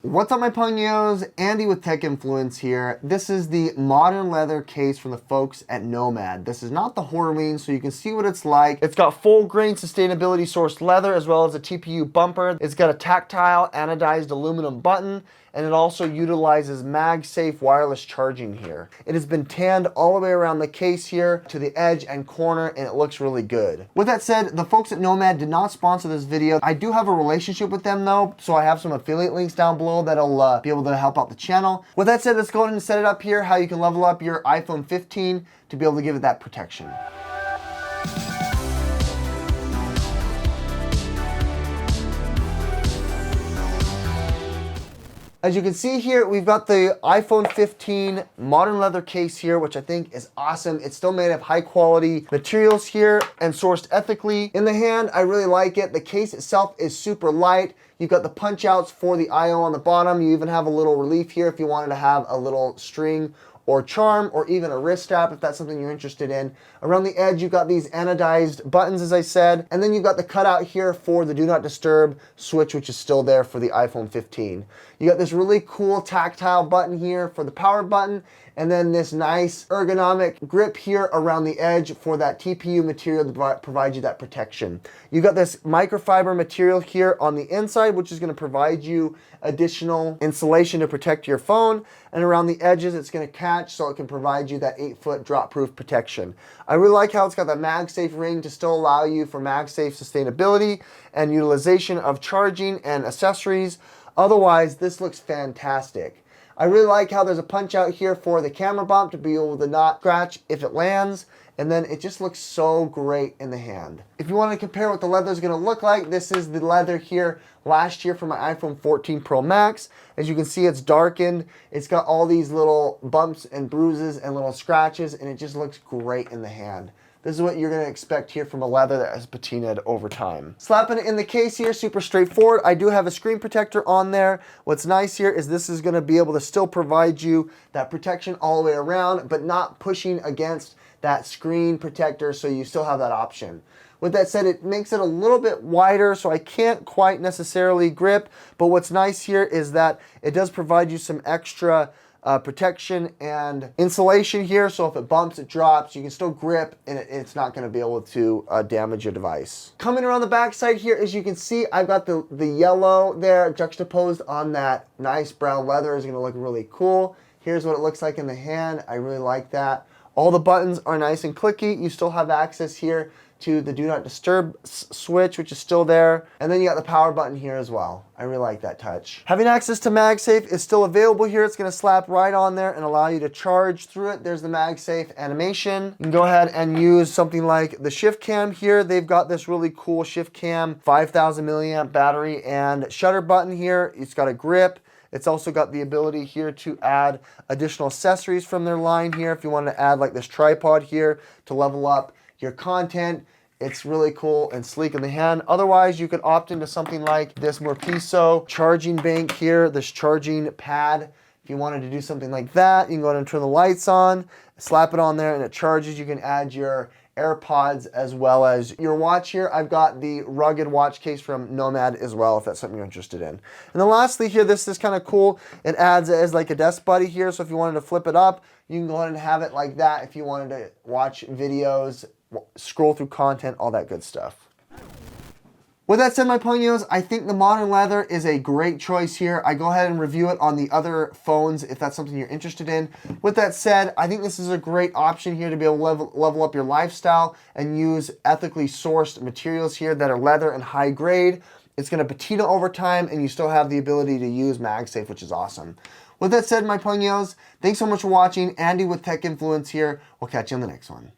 What's up my ponios? Andy with Tech Influence here. This is the modern leather case from the folks at Nomad. This is not the Horween, so you can see what it's like. It's got full grain sustainability sourced leather as well as a TPU bumper. It's got a tactile anodized aluminum button, and it also utilizes Magsafe wireless charging here. It has been tanned all the way around the case here to the edge and corner, and it looks really good. With that said, the folks at Nomad did not sponsor this video. I do have a relationship with them though, so I have some affiliate links down below that'll be able to help out the channel. With that said, let's go ahead and set it up here, how you can level up your iPhone 15 to be able to give it that protection. As you can see here, we've got the iPhone 15 modern leather case here, which I think is awesome. It's still made of high quality materials here and sourced ethically. In the hand, I really like it. The case itself is super light. You've got the punch outs for the IO on the bottom. You even have a little relief here if you wanted to have a little string or charm, or even a wrist strap if that's something you're interested in. Around the edge, you've got these anodized buttons, as I said, and then you've got the cutout here for the Do Not Disturb switch, which is still there for the iPhone 15. You got this really cool tactile button here for the power button, and then this nice ergonomic grip here around the edge for that TPU material to provide you that protection. You got this microfiber material here on the inside, which is gonna provide you additional insulation to protect your phone, and around the edges, it's gonna catch so it can provide you that 8-foot drop-proof protection. I really like how it's got that Magsafe ring to still allow you for Magsafe sustainability and utilization of charging and accessories. Otherwise, this looks fantastic. I really like how there's a punch out here for the camera bump to be able to not scratch if it lands, and then it just looks so great in the hand. If you want to compare what the leather is going to look like, this is the leather here last year for my iPhone 14 Pro Max. As you can see, it's darkened. It's got all these little bumps and bruises and little scratches, and it just looks great in the hand. This is what you're going to expect here from a leather that has patinaed over time. Slapping it in the case here, super straightforward. I do have a screen protector on there. What's nice here is this is going to be able to still provide you that protection all the way around, but not pushing against that screen protector, so you still have that option. With that said, it makes it a little bit wider, so I can't quite necessarily grip, but what's nice here is that it does provide you some extra protection and insulation here, so if it bumps, it drops, you can still grip and it's not going to be able to damage your device. Coming around the back side here, as you can see, I've got the yellow there juxtaposed on that nice brown leather. Is going to look really cool. Here's what it looks like in the hand. I really like that. All the buttons are nice and clicky. You still have access here to the Do Not Disturb switch, which is still there. And then you got the power button here as well. I really like that touch. Having access to Magsafe is still available here. It's gonna slap right on there and allow you to charge through it. There's the Magsafe animation. You can go ahead and use something like the ShiftCam here. They've got this really cool ShiftCam 5,000 milliamp battery and shutter button here. It's got a grip. It's also got the ability here to add additional accessories from their line here. If you want to add like this tripod here to level up your content, it's really cool and sleek in the hand. Otherwise, you could opt into something like this Murpiso charging bank here, this charging pad. If you wanted to do something like that, you can go ahead and turn the lights on, slap it on there, and it charges. You can add your AirPods as well as your watch here. I've got the rugged watch case from Nomad as well, if that's something you're interested in. And then lastly here, this is kind of cool. It adds as like a desk buddy here, so if you wanted to flip it up, you can go ahead and have it like that if you wanted to watch videos, scroll through content, all that good stuff. With that said, my ponios, I think the modern leather is a great choice here. I go ahead and review it on the other phones if that's something you're interested in. With that said, I think this is a great option here to be able to level up your lifestyle and use ethically sourced materials here that are leather and high grade. It's going to patina over time, and you still have the ability to use Magsafe, which is awesome. With that said, my ponios, thanks so much for watching. Andy with Tech Influence here. We'll catch you on the next one.